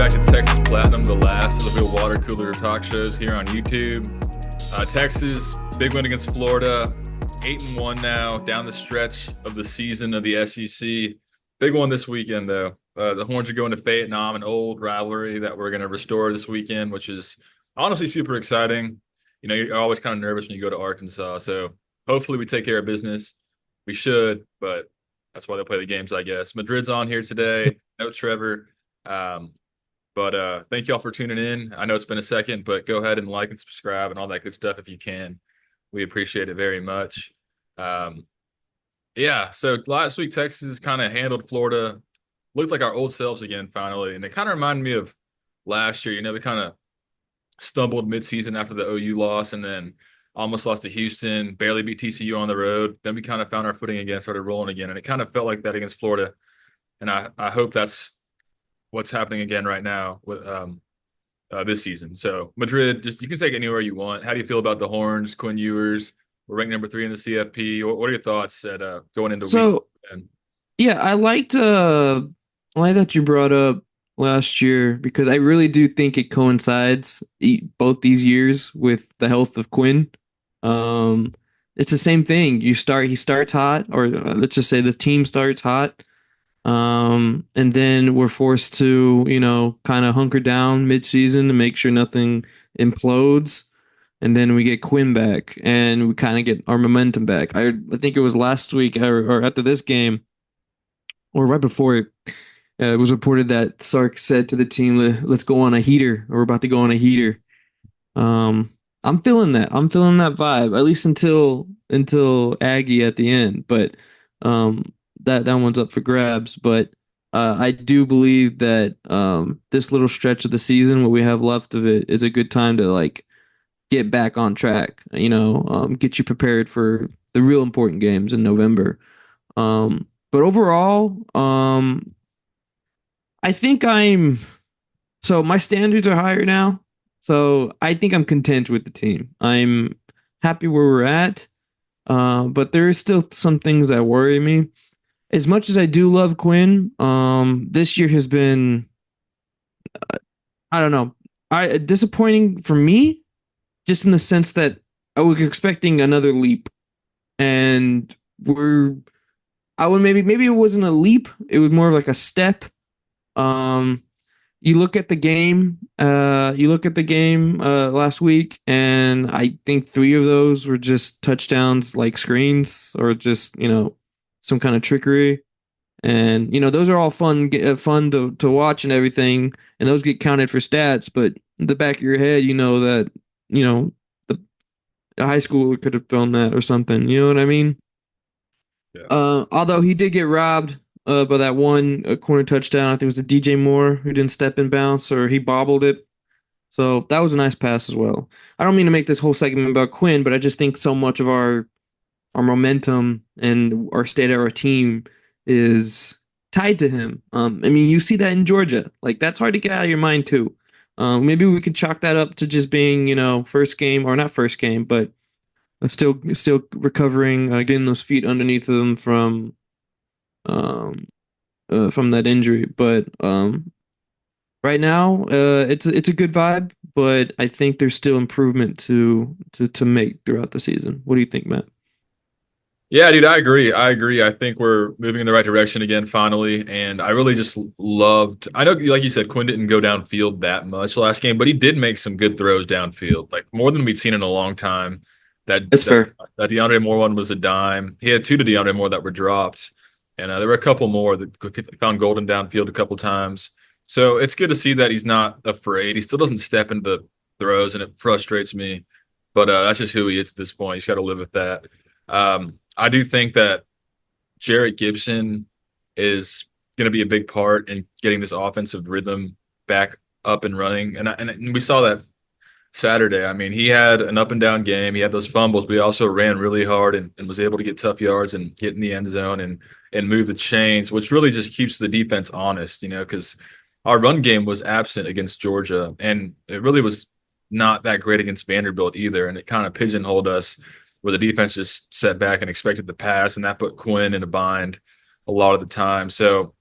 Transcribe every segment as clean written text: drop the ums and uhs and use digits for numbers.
back to Texas Platinum, the last of the real water cooler talk shows here on YouTube. Texas, big win against Florida, 8-1 now, down the stretch of the season of the SEC. Big one this weekend, though. The Horns are going to Fayetteville, an old rivalry that we're going to restore this weekend, which is honestly super exciting. You know, you're always kind of nervous when you go to Arkansas, so hopefully we take care of business. We should, but that's why they play the games, I guess. Madrid's on here today. No Trevor. But thank you all for tuning in. I know it's been a second, but go ahead and like and subscribe and all that good stuff if you can. We appreciate it very much. So last week Texas kind of handled Florida, looked like our old selves again finally, and it kind of reminded me of last year. You know, we kind of stumbled midseason after the OU loss and then almost lost to Houston, barely beat TCU on the road. Then we kind of found our footing again, started rolling again, and it kind of felt like that against Florida. And I hope that's what's happening again right now with this season. So Madrid, just you can take it anywhere you want. How do you feel about the Horns, Quinn Ewers? We're ranked number 3 in the CFP. What are your thoughts at going into week? Yeah, I liked that you brought up last year because I really do think it coincides both these years with the health of Quinn. It's the same thing. He starts hot, or let's just say the team starts hot. And then we're forced to, kind of hunker down mid-season to make sure nothing implodes. And then we get Quinn back and we kind of get our momentum back. I think it was last week or after this game or right before it was reported that Sark said to the team, let's go on a heater. We're about to go on a heater. I'm feeling that. I'm feeling that vibe, at least until Aggie at the end. But that one's up for grabs. But I do believe that this little stretch of the season, what we have left of it, is a good time to get back on track. Get you prepared for the real important games in November. But overall, I think so my standards are higher now. So I think I'm content with the team. I'm happy where we're at. But there is still some things that worry me. As much as I do love Quinn, this year has been, I don't know, disappointing for me, just in the sense that I was expecting another leap, and maybe it wasn't a leap, it was more of like a step. You look at the game, last week, and I think 3 of those were just touchdowns, like screens, or just some kind of trickery. And those are all fun to watch and everything, and those get counted for stats. But in the back of your head, that the high schooler could have thrown that or something. You know what I mean? Yeah. Although he did get robbed by that one corner touchdown. I think it was the DJ Moore who didn't step in bounce, or he bobbled it. So that was a nice pass as well. I don't mean to make this whole segment about Quinn, but I just think so much of our momentum and our state of our team is tied to him. I mean, you see that in Georgia. That's hard to get out of your mind too. Maybe we could chalk that up to just being, first game, or not first game, but still recovering, getting those feet underneath them from that injury. But right now, it's a good vibe, but I think there's still improvement to make throughout the season. What do you think, Matt? Yeah, dude, I agree. I think we're moving in the right direction again, finally. And I really just loved, I know, like you said, Quinn didn't go downfield that much last game, but he did make some good throws downfield, like more than we'd seen in a long time. That's fair. That DeAndre Moore one was a dime. He had 2 to DeAndre Moore that were dropped. And there were a couple more that found Golden downfield a couple times. So it's good to see that he's not afraid. He still doesn't step into throws, and it frustrates me. But that's just who he is at this point. He's got to live with that. I do think that Jarrett Gibson is going to be a big part in getting this offensive rhythm back up and running. And we saw that Saturday. I mean, he had an up and down game. He had those fumbles, but he also ran really hard and was able to get tough yards and get in the end zone and move the chains, which really just keeps the defense honest, because our run game was absent against Georgia, and it really was not that great against Vanderbilt either. And it kind of pigeonholed us, where the defense just sat back and expected the pass, and that put Quinn in a bind a lot of the time. So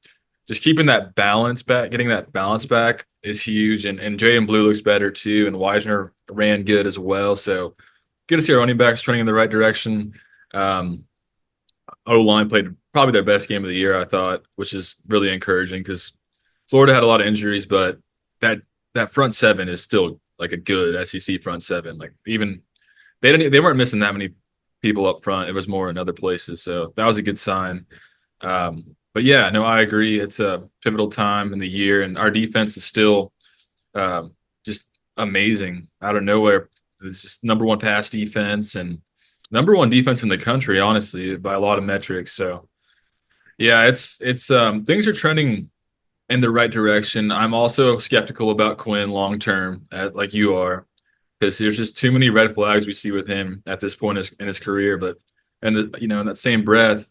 just keeping that balance back, getting that balance back is huge. And Jaden Blue looks better too, and Weisner ran good as well. So good to see our running backs trending in the right direction. Um, O line played probably their best game of the year, I thought, which is really encouraging because Florida had a lot of injuries, but that that front seven is still like a good SEC front seven. Like even they weren't missing that many people up front. It was more in other places, so that was a good sign. But yeah, no, I agree. It's a pivotal time in the year, and our defense is still just amazing out of nowhere. It's just number one pass defense and number one defense in the country, honestly, by a lot of metrics. So yeah, it's things are trending in the right direction. I'm also skeptical about Quinn long term, like you are, because there's just too many red flags we see with him at this point in his career. But in that same breath,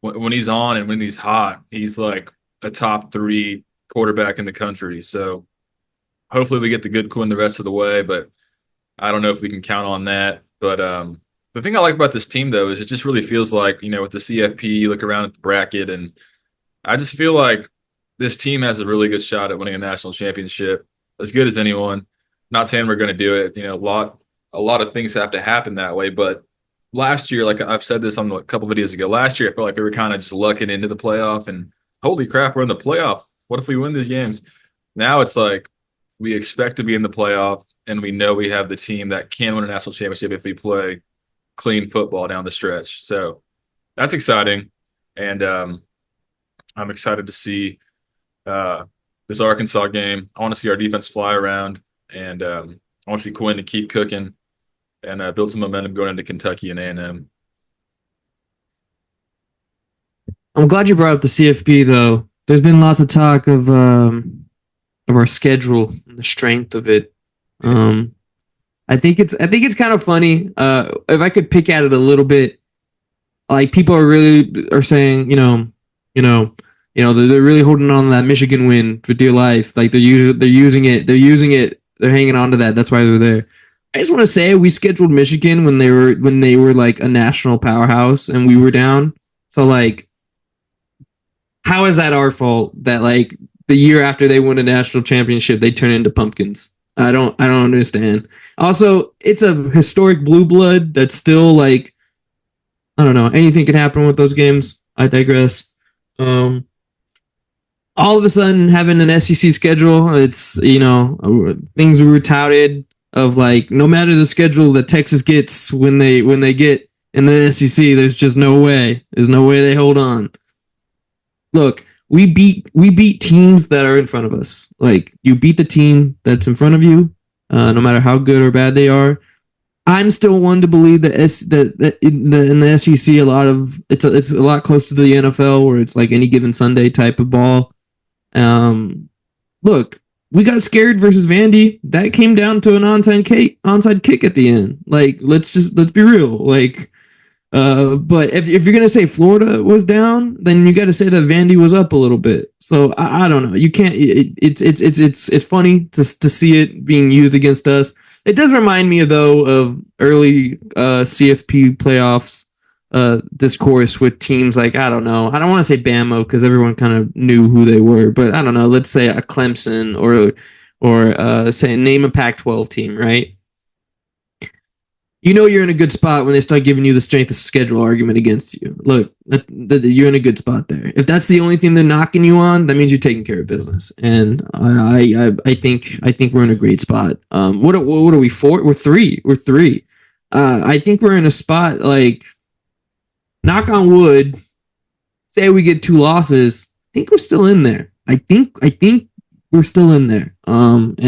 when he's on and when he's hot, he's like a top three quarterback in the country. So hopefully we get the good Quinn the rest of the way, but I don't know if we can count on that. But the thing I like about this team though is it just really feels like, with the CFP, you look around at the bracket, and I just feel like this team has a really good shot at winning a national championship, as good as anyone. Not saying we're going to do it. A lot of things have to happen that way. But last year, like I've said this on a couple videos ago, last year I felt like we were kind of just lucking into the playoff, and holy crap, we're in the playoff. What if we win these games? Now it's like we expect to be in the playoff, and we know we have the team that can win a national championship if we play clean football down the stretch. So that's exciting, and I'm excited to see this Arkansas game. I want to see our defense fly around, and I want to see Quinn to keep cooking and build some momentum going into Kentucky and A&M. I'm glad you brought up the CFP though. There's been lots of talk of our schedule and the strength of it. I think it's kind of funny. If I could pick at it a little bit, like people are saying, they're really holding on to that Michigan win for dear life. Like they're using it. They're hanging on to that. That's why they're there. I just want to say we scheduled Michigan when they were like a national powerhouse and we were down. So like, how is that our fault that like the year after they win a national championship they turn into pumpkins? I don't understand. Also, it's a historic blue blood that's still like, I don't know, anything could happen with those games. I digress. All of a sudden having an SEC schedule, it's things we were touted of like no matter the schedule that Texas gets when they get in the SEC, there's just no way. There's no way they hold on. Look, we beat teams that are in front of us. Like you beat the team that's in front of you, no matter how good or bad they are. I'm still one to believe that in the SEC it's a lot closer to the NFL where it's like any given Sunday type of ball. Look, we got scared versus Vandy. That came down to an onside kick at the end. Like let's be real. Like. But if you're gonna say Florida was down, then you got to say that Vandy was up a little bit. So I don't know. You can't. It's funny to see it being used against us. It does remind me of early CFP playoffs discourse with teams like I don't know. I don't want to say Bama because everyone kind of knew who they were, but I don't know. Let's say a Clemson or say name a Pac-12 team, right? You're in a good spot when they start giving you the strength of schedule argument against you. Look, you're in a good spot there. If that's the only thing they're knocking you on, that means you're taking care of business. And I think we're in a great spot. What are we for? We're three. I think we're in a spot like, knock on wood. Say we get 2 losses. I think we're still in there. I think we're still in there. And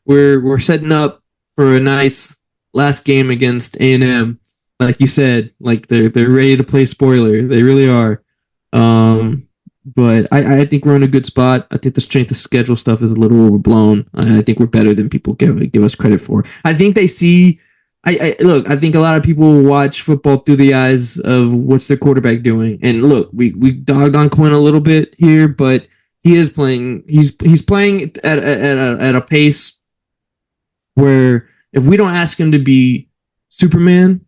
we're setting up for a nice last game against A&M, like you said, like they're ready to play spoiler. They really are. But I think we're in a good spot. I think the strength of schedule stuff is a little overblown. I think we're better than people give us credit for. I think they see. I think a lot of people watch football through the eyes of what's their quarterback doing. And look, we dogged on Quinn a little bit here, but he is playing. He's playing at a pace where, if we don't ask him to be Superman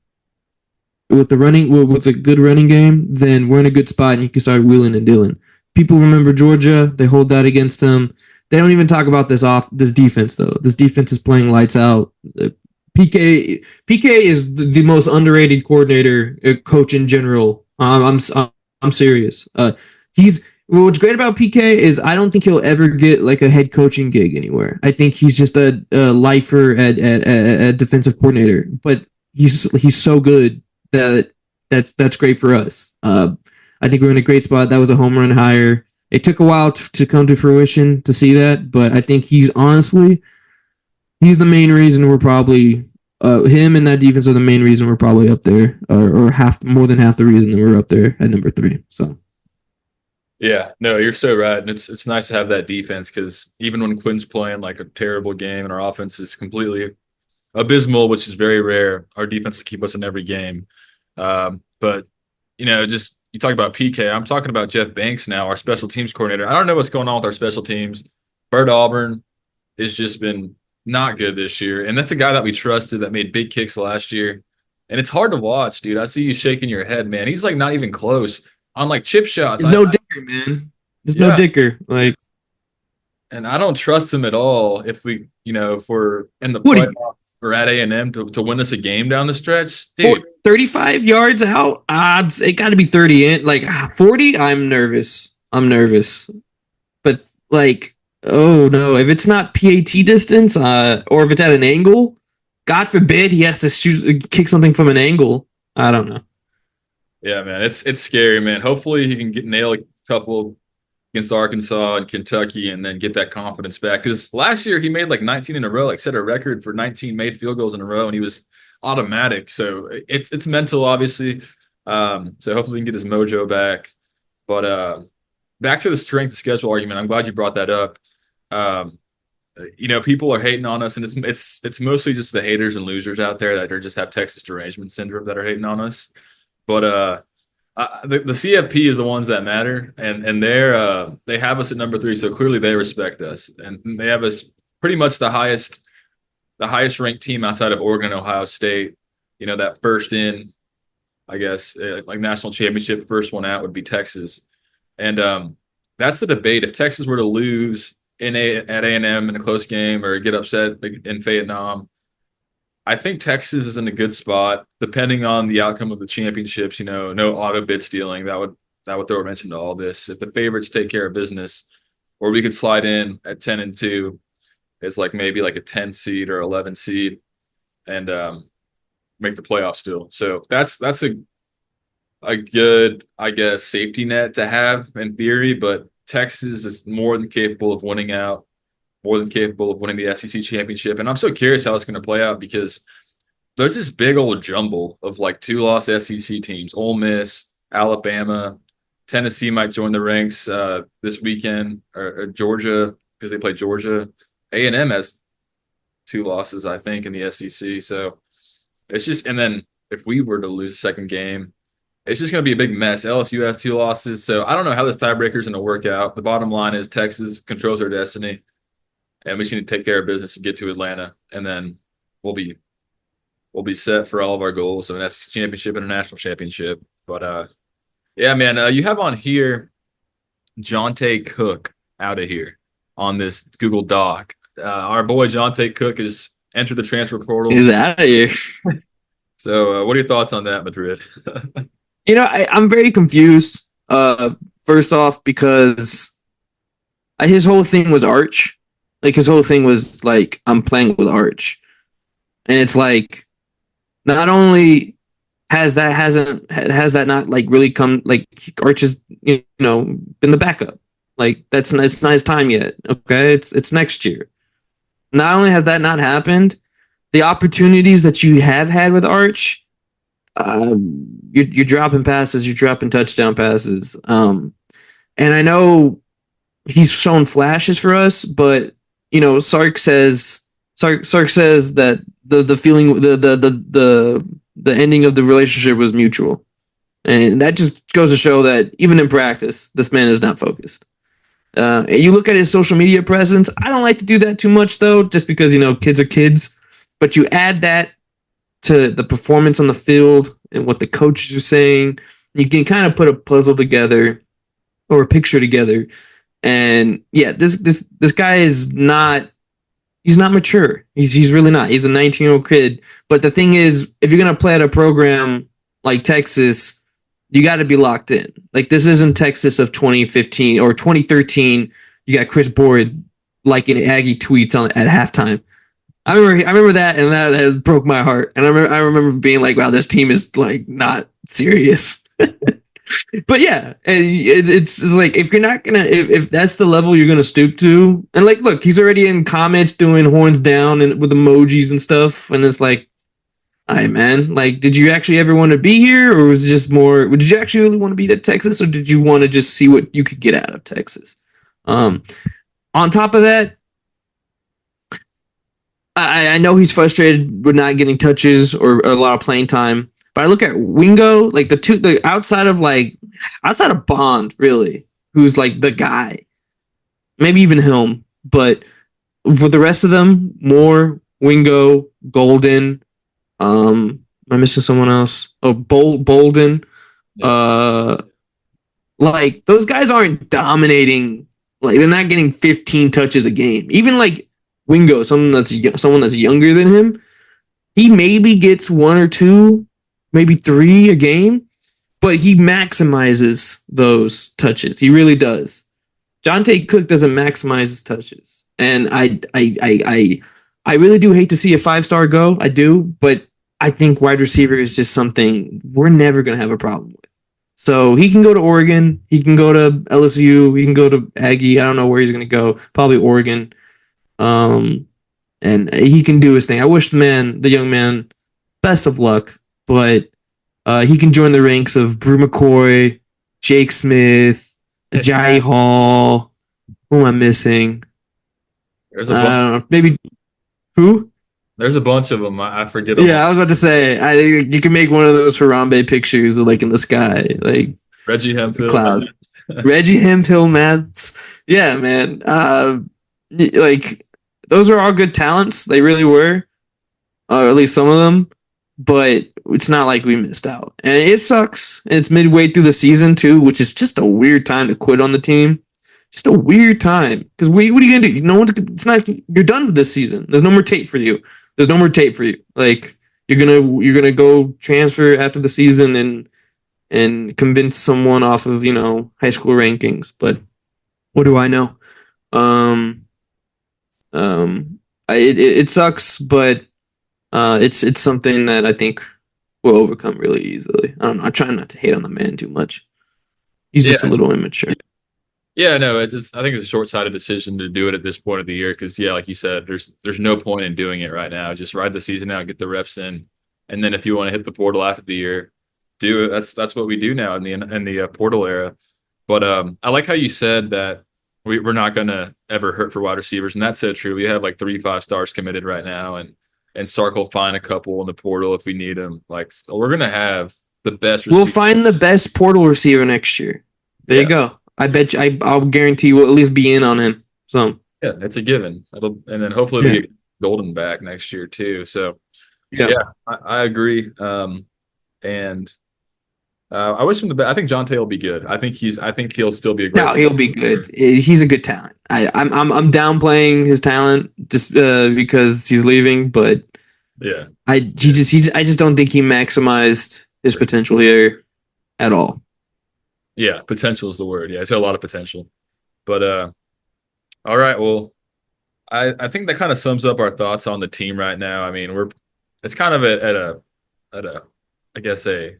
with a good running game, then we're in a good spot and you can start wheeling and dealing. people remember Georgia. They hold that against them. They don't even talk about this defense though. This defense is playing lights out. PK is the most underrated coordinator coach in general. I'm serious. He's what's great about PK is I don't think he'll ever get like a head coaching gig anywhere. I think he's just a lifer at defensive coordinator, but he's so good that's great for us. I think we're in a great spot. That was a home run hire. It took a while to come to fruition to see that, but I think he's the main reason we're probably him and that defense are the main reason we're probably up there, or more than half the reason that we're up there at number 3. So Yeah, no, you're so right, and it's nice to have that defense because even when Quinn's playing like a terrible game and our offense is completely abysmal, which is very rare, our defense will keep us in every game. But just you talk about PK. I'm talking about Jeff Banks now, our special teams coordinator. I don't know what's going on with our special teams. Bert Auburn has just been not good this year, and that's a guy that we trusted that made big kicks last year. And it's hard to watch, dude. I see you shaking your head, man. He's like not even close on like chip shots. there's no dicker, man. There's no Yeah, dicker. Like and I don't trust him at all. If we're in the what? Are you, playoff or at A&M to win us a game down the stretch, dude. 35 yards out? Odds. It got to be 30 in. Like 40. I'm nervous. But like, oh no, if it's not PAT distance, or if it's at an angle, God forbid he has to kick something from an angle. I don't know. Yeah, man, it's scary, man. Hopefully he can nail a couple against Arkansas and Kentucky and then get that confidence back. Because last year he made like 19 in a row, like set a record for 19 made field goals in a row, and he was automatic. So it's mental, obviously. So hopefully we can get his mojo back. But back to the strength of schedule argument. I'm glad you brought that up. People are hating on us, and it's mostly just the haters and losers out there that are just have Texas derangement syndrome that are hating on us. But the CFP is the ones that matter, and they have us at number 3, so clearly they respect us, and they have us pretty much the highest ranked team outside of Oregon and Ohio State. That first in, I guess, like national championship, first one out would be Texas, and that's the debate. If Texas were to lose at A&M in a close game or get upset in Vietnam, I think Texas is in a good spot, depending on the outcome of the championships. No auto bid stealing. That would throw a wrench into all this. If the favorites take care of business, or we could slide in at 10-2, as like maybe like a 10 seed or 11 seed, and make the playoffs still. So that's a good, I guess, safety net to have in theory. But Texas is more than capable of winning out, more than capable of winning the SEC championship. And I'm so curious how it's going to play out because there's this big old jumble of like 2-loss SEC teams: Ole Miss, Alabama, Tennessee might join the ranks this weekend, or Georgia, because they play Georgia. A&M has 2 losses, I think, in the SEC. So it's just, and then if we were to lose a second game, it's just going to be a big mess. LSU has 2 losses. So I don't know how this tiebreaker is going to work out. The bottom line is Texas controls their destiny, and we just need to take care of business and get to Atlanta, and then we'll be set for all of our goals. So that's championship and a national championship. But yeah, man, you have on here Jonte Cook out of here on this Google Doc. Our boy Jonte Cook has entered the transfer portal. He's out of here. So what are your thoughts on that, Madrid? I'm very confused. First off, because his whole thing was Arch. Like his whole thing was like, I'm playing with Arch, and it's like, not only has that not like really come, like Arch has been the backup. Like it's not his time yet. Okay, it's next year. Not only has that not happened, the opportunities that you have had with Arch, you're dropping passes, you're dropping touchdown passes. And I know he's shown flashes for us, but Sark says that the feeling, the ending of the relationship was mutual, and that just goes to show that even in practice, this man is not focused. You look at his social media presence. I don't like to do that too much, though, just because kids are kids. But you add that to the performance on the field and what the coaches are saying, you can kind of put a puzzle together or a picture together. And yeah, this guy is not. He's not mature. He's really not. He's a 19-year-old kid. But the thing is, if you're gonna play at a program like Texas, you got to be locked in. Like this isn't Texas of 2015 or 2013. You got Chris Board liking Aggie tweets on at halftime. I remember that, and that broke my heart. And I remember being like, wow, this team is like not serious. But yeah, it's like if you're not gonna if that's the level you're gonna stoop to, and like look, he's already in comments doing horns down and with emojis and stuff, and it's like, all right, man, like did you actually ever want to be here, or was it just more? Did you actually really want to be at Texas, or did you want to just see what you could get out of Texas? Um, on top of that, I know he's frustrated with not getting touches or a lot of playing time. But I look at Wingo, like the outside of Bond, really, who's like the guy. Maybe even Helm. But for the rest of them, Moore, Wingo, Golden, am I missing someone else? Oh, Bolden. Yeah. Uh like those guys aren't dominating, like they're not getting 15 touches a game. Even like Wingo, someone that's younger than him, he maybe gets one or two, maybe three a game, but he maximizes those touches. He really does. Jonte Cook doesn't maximize his touches, and I really do hate to see a 5-star go. I do, but I think wide receiver is just something we're never gonna have a problem with. So he can go to Oregon, he can go to LSU, he can go to Aggie. I don't know where he's gonna go. Probably Oregon. Um, and he can do his thing. I wish the young man, best of luck, but he can join the ranks of Brew McCoy, Jake Smith, Jai Hall. Who am I missing? There's a I bunch. don't know. Maybe who? There's a bunch of them. I forget them. Yeah, I was about to say. You can make one of those Harambe pictures, like in the sky, like Reggie Hemphill. clouds. Reggie Hemphill, man. Yeah, man. Like those are all good talents. They really were, or at least some of them. But it's not like we missed out, and it sucks. And it's midway through the season too, which is just a weird time to quit on the team. Just a weird time because what are you gonna do? No one's. It's not. You're done with this season. There's no more tape for you. There's no more tape for you. Like you're gonna go transfer after the season and convince someone off of high school rankings. But what do I know? Um, it sucks, but it's something that I think we'll overcome really easily. I don't know. I try not to hate on the man too much. He's just a Yeah. little immature. Yeah, no, I think it's a short-sighted decision to do it at this point of the year because, yeah, like you said, there's no point in doing it right now. Just ride the season out, get the reps in, and then if you want to hit the portal after the year, do it. That's what we do now in the portal era. But I like how you said that we're not going to ever hurt for wide receivers, and that's so true. We have like 3 5 stars committed right now, and Sark will find a couple in the portal if we need them. Like we're going to have the best We'll receiver. find the best portal receiver next year. There Yeah. you go. I bet you. I'll guarantee we'll at least be in on him. So Yeah, it's a given. And then hopefully we get Golden back next year too. So yeah. yeah, I agree. And I wish him the best. I think Jonte will be good. I think he'll still be a great. No, he'll be good. He's a good talent. I'm downplaying his talent just because he's leaving, but Yeah, I just don't think he maximized his potential here at all. yeah. Potential is the word. Yeah, he's got a lot of potential. But all right. Well, I think that kind of sums up our thoughts on the team right now. I mean, it's kind of at a I guess a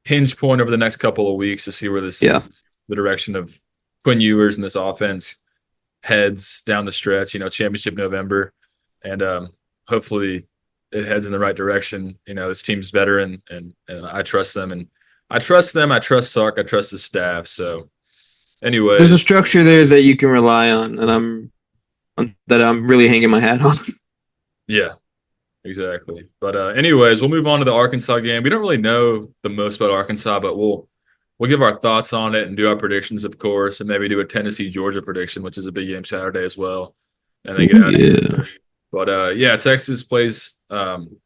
hinge point over the next couple of weeks to see where the direction of Quinn Ewers and this offense heads down the stretch. Championship November, and hopefully it heads in the right direction. This team's better, and I trust them, and I trust them. I trust Sark. I trust the staff. So anyway, There's a structure there that you can rely on, and I'm really hanging my hat on. yeah. Exactly. But anyways, we'll move on to the Arkansas game. We don't really know the most about Arkansas, but we'll give our thoughts on it and do our predictions, of course, and maybe do a Tennessee Georgia prediction, which is a big game Saturday as well. And then get out of here. But yeah, Texas plays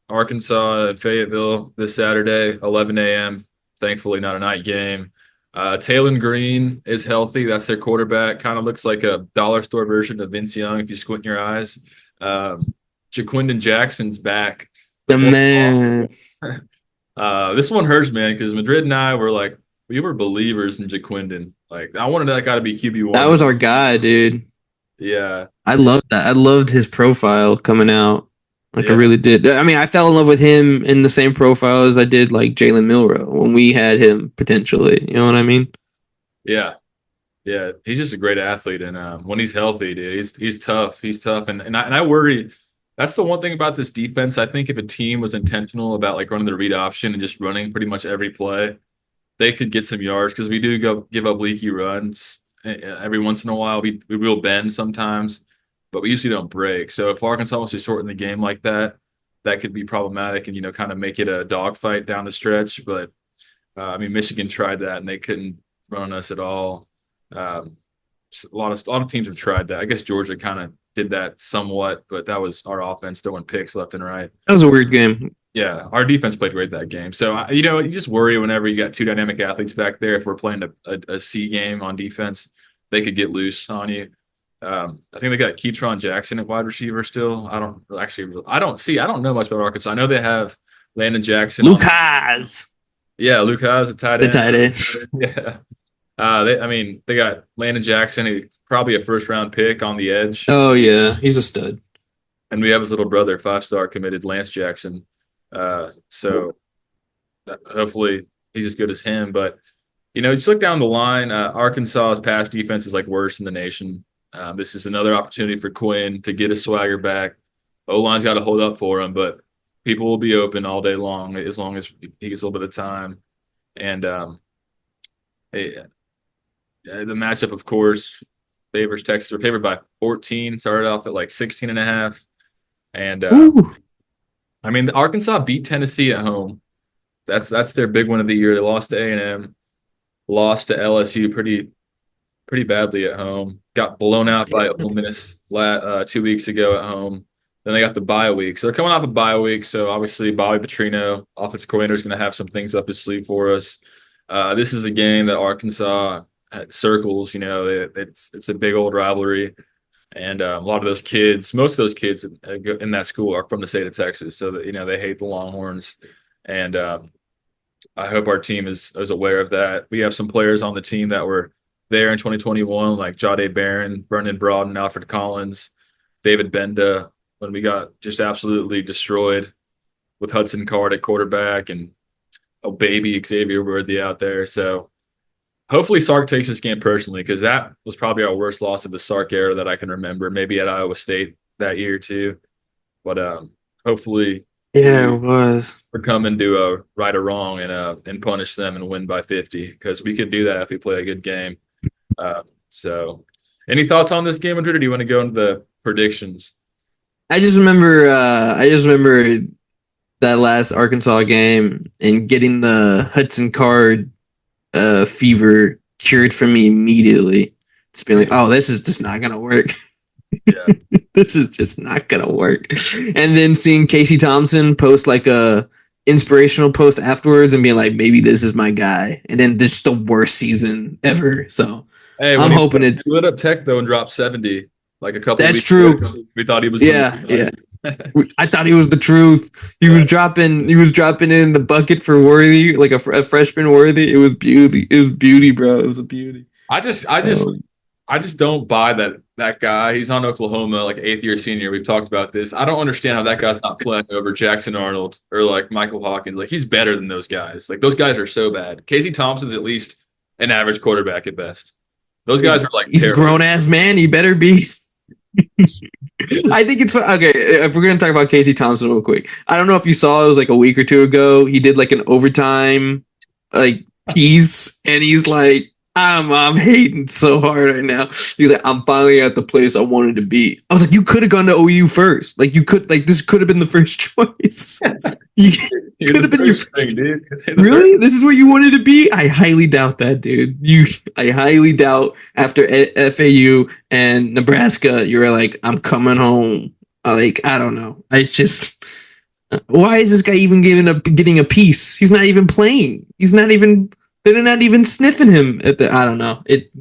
Arkansas at Fayetteville this Saturday, 11 a.m. Thankfully, not a night game. Taylon Green is healthy. That's their quarterback. Kind of looks like a dollar store version of Vince Young if you squint your eyes. Jaquindon Jackson's back. The The fourth. man. This one hurts, man, because Madrid and I were like, we were believers in Jaquindon. Like, I wanted that guy to be That QB1. was our guy, dude. Yeah, I loved that. I loved his profile coming out. Like I yeah, really did. I mean, I fell in love with him in the same profile as I did like Jalen Milrow when we had him potentially. You know what I mean? yeah, yeah. He's just a great athlete, and when he's healthy, dude, he's tough. He's tough, and I worry. That's the one thing about this defense. I think if a team was intentional about like running the read option and just running pretty much every play, they could get some yards because we do go give up leaky runs every once in a while. We will bend sometimes, but we usually don't break. So if Arkansas wants to shorten the game like that, that could be problematic and kind of make it a dogfight down the stretch. But I mean, Michigan tried that and they couldn't run on us at all. Um, a lot of teams have tried that. I guess Georgia kind of did that somewhat, but that was our offense throwing picks left and right. That was a weird game. Yeah, our defense played great that game. So, you just worry whenever you got two dynamic athletes back there. If we're playing a C game on defense, they could get loose on you. I think they got Keytron Jackson at wide receiver still. I don't know much about Arkansas. I know they have Landon Jackson Luke on. Haas, Yeah, Luke Haas, a tight the end. tight end. Yeah. They got Landon Jackson, probably a first round pick on the edge. Oh yeah, he's a stud. And we have his little brother, 5-star committed Lance Jackson. So hopefully he's as good as him. But just look down the line. Arkansas's pass defense is like worse in the nation. This is another opportunity for Quinn to get his swagger back. O-line's got to hold up for him, but people will be open all day long as he gets a little bit of time. And the matchup, of course, favors Texas. We're favored by 14. Started off at like 16 and a half. And I mean, Arkansas beat Tennessee at home. That's their big one of the year. They lost to A&M, lost to LSU pretty badly at home. Got blown out by Ole Miss 2 weeks ago at home. Then they got the bye week. So they're coming off a bye week. So obviously Bobby Petrino, offensive coordinator, is going to have some things up his sleeve for us. This is a game that Arkansas circles. It's a big old rivalry. And a lot of those kids, most of those kids in that school are from the state of Texas. So that, they hate the Longhorns. And I hope our team is aware of that. We have some players on the team that were there in 2021, like Jade Barron, Brendan Broughton, Alfred Collins, David Benda, when we got just absolutely destroyed with Hudson Card at quarterback and baby Xavier Worthy out there. So hopefully Sark takes this game personally, because that was probably our worst loss of the Sark era that I can remember, maybe at Iowa State that year too. But hopefully Yeah, it was. we're coming to right or wrong and punish them and win by 50, because we could do that if we play a good game. So any thoughts on this game, Madrid, or do you want to go into the predictions? I just remember that last Arkansas game and getting the Hudson Card fever cured for me immediately. Just being like, oh, this is just not gonna work. Yeah. This is just not gonna work. And then seeing Casey Thompson post like a inspirational post afterwards and being like, maybe this is my guy. And then this is the worst season ever. So Hey, I'm hoping he lit up Tech though and dropped 70 like a couple. That's weeks true. ago. We thought he was. Yeah. I thought he was the truth. He was dropping in the bucket for Worthy, like a freshman Worthy. It was beauty. It was beauty, bro. It was a beauty. I just don't buy that guy. He's on Oklahoma, like 8th-year senior. We've talked about this. I don't understand how that guy's not playing over Jackson Arnold or like Michael Hawkins. Like, he's better than those guys. Like, those guys are so bad. Casey Thompson's at least an average quarterback at best. Those guys are like, he's terrible. A grown ass man. He better be. I think it's okay. If we're gonna talk about Casey Thompson real quick, I don't know if you saw, it was like a week or two ago. He did like an overtime like piece, and he's like, I'm hating so hard right now. He's like, I'm finally at the place I wanted to be. I was like, you could have gone to OU first. Like, you could, like, this could have been the first choice. You could have been your thing, dude. Really? This is where you wanted to be? I highly doubt that, dude. I highly doubt after FAU and Nebraska, you were like, I'm coming home. Like, I don't know. I just, why is this guy even getting a piece? He's not even playing. He's not even They're not even sniffing him at the. I don't know. It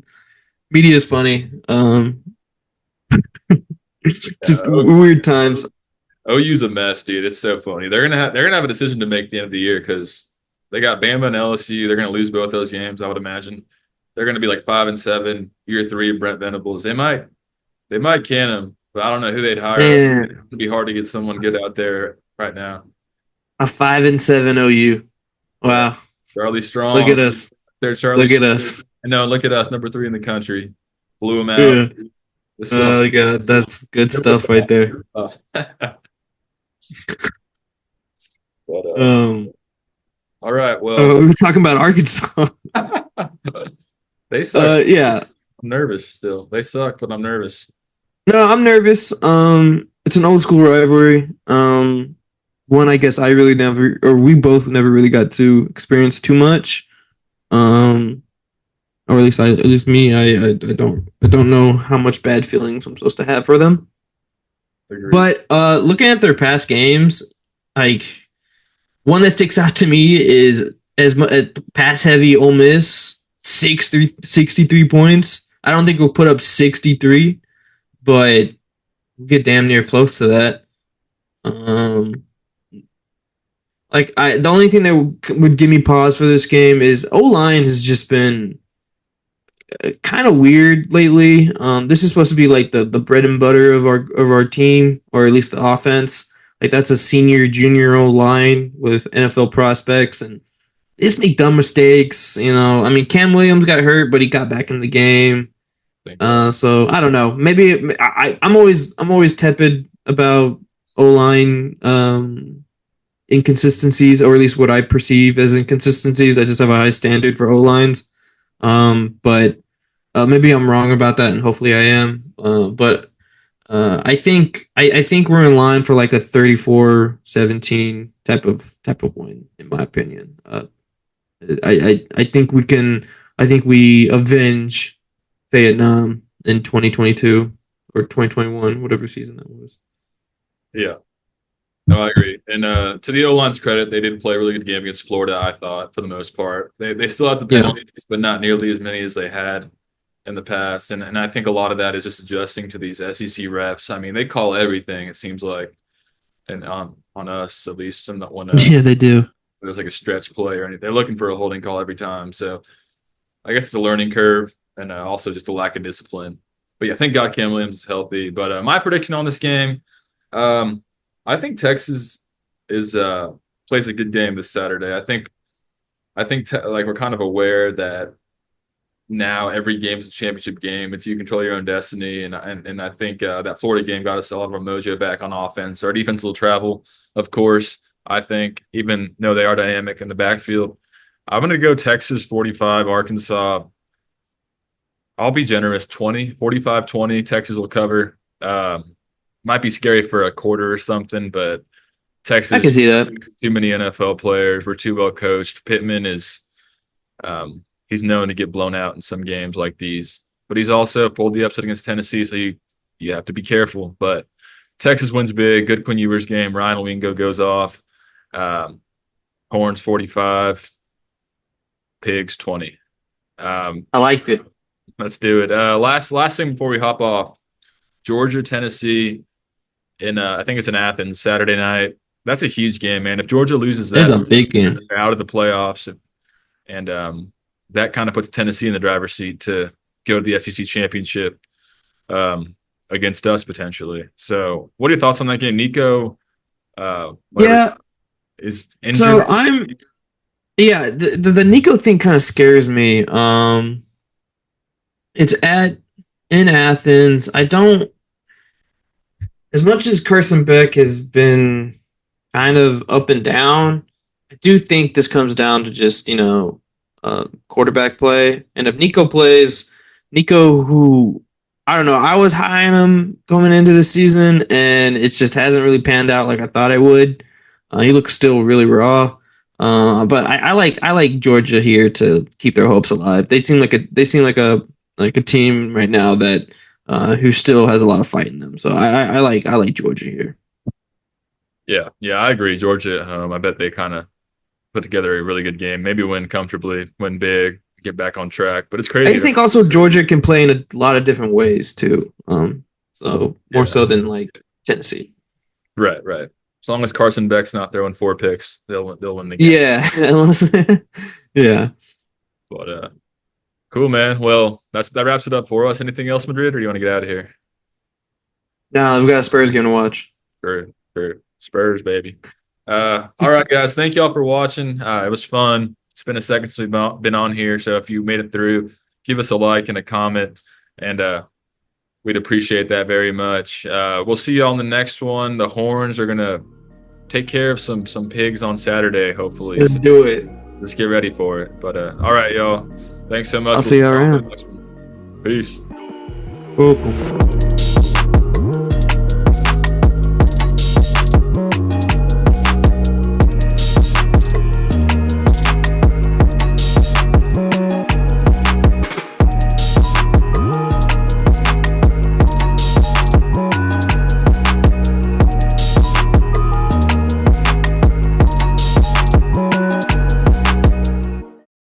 media is funny. Just Yeah, weird times. OU's a mess, dude. It's so funny. They're gonna have a decision to make at the end of the year because they got Bama and LSU. They're gonna lose both those games, I would imagine. They're gonna be like 5-7, year three of Brent Venables. They might can him, but I don't know who they'd hire. Man, It'd be hard to get someone good out there right now. a 5-7 OU. Yeah. Wow. Charlie Look at Strong. us. They're Charlie Look at Strong. us. I know, look at us, number three in the country. Blew him out. Yeah. This one. Oh God, that's good stuff right there. But, Um, all right. Well, we were talking about Arkansas. they suck. Yeah. I'm nervous still. They suck, but I'm nervous. No, I'm nervous. It's an old school rivalry. One I guess I really never, or we both never really got to experience too much. Um, or at least me, I don't know how much bad feelings I'm supposed to have for them. Agreed. But looking at their past games, like one that sticks out to me is as pass heavy Ole Miss 63 points. I don't think we'll put up 63, but we'll get damn near close to that. Um, the only thing that would give me pause for this game is O line has just been kind of weird lately. This is supposed to be like the bread and butter of our team, or at least the offense. Like that's a senior junior O line with NFL prospects, and they just make dumb mistakes. I mean, Cam Williams got hurt, but he got back in the game. So I don't know. Maybe I'm always tepid about O line inconsistencies, or at least what I perceive as inconsistencies. I just have a high standard for O lines. But maybe I'm wrong about that, and hopefully I am. But I think we're in line for like a 34-17 type of win, in my opinion. I think we can. I think we avenge Vietnam in 2022 or 2021, whatever season that was. Yeah. No, I agree. And to the O line's credit, they did play a really good game against Florida, I thought, for the most part. They still have the Yeah. penalties, but not nearly as many as they had in the past. And I think a lot of that is just adjusting to these SEC refs. I mean, they call everything, it seems like, and on us at least. And when Yeah, they do. there's like a stretch play or anything, they're looking for a holding call every time. So I guess it's a learning curve, and also just a lack of discipline. But yeah, thank God Cam Williams is healthy. But my prediction on this game, um, I think Texas is plays a good game this Saturday. I think like we're kind of aware that now every game is a championship game. It's you control your own destiny, and I think that Florida game got us a lot of our mojo back on offense. Our defense will travel, of course. I think even though they are dynamic in the backfield, I'm going to go Texas 45, Arkansas. I'll be generous, 20, 45-20. Texas will cover. Might be scary for a quarter or something, but I can Texas, see that. too many NFL players. We're too well coached. Pittman is he's known to get blown out in some games like these, but he's also pulled the upset against Tennessee, so you have to be careful. But Texas wins big. Good Quinn Ewers game. Ryan Wingo goes off. Um, Horns 45, Pigs 20. I liked it. Let's do it. Last thing before we hop off, Georgia, Tennessee in I think it's in Athens Saturday night. That's a huge game, man. If Georgia loses It's that, a big game. they're out of the playoffs, and that kind of puts Tennessee in the driver's seat to go to the SEC championship against us potentially. So, what are your thoughts on that game, Nico? Yeah. Is injured. So the Nico thing kind of scares me. It's in Athens. I don't, as much as Carson Beck has been kind of up and down, I do think this comes down to just, quarterback play. And if Nico plays, Nico, who, I don't know, I was high on him coming into the season, and it just hasn't really panned out like I thought it would. He looks still really raw. But I like Georgia here to keep their hopes alive. They seem like a team right now that who still has a lot of fight in them. So I like Georgia here. Yeah, I agree. Georgia at home. I bet they kind of put together a really good game. Maybe win comfortably, win big, get back on track. But it's I crazy. just think also Georgia can play in a lot of different ways too. So more Yeah. so than like Tennessee. Right, right. As long as Carson Beck's not throwing 4 picks, they'll win the game. Yeah, unless yeah. But cool, man. Well, that wraps it up for us. Anything else, Madrid, or do you want to get out of here? Now we've got a Spurs game to watch. For Spurs, baby. All right, guys. Thank y'all for watching. It was fun. It's been a second since we've been on here, so if you made it through, give us a like and a comment, and we'd appreciate that very much. We'll see you on the next one. The Horns are gonna take care of some pigs on Saturday, hopefully. Let's do it. Let's get ready for it. But all right, y'all. Thanks so much. I'll see you around. Peace. Welcome.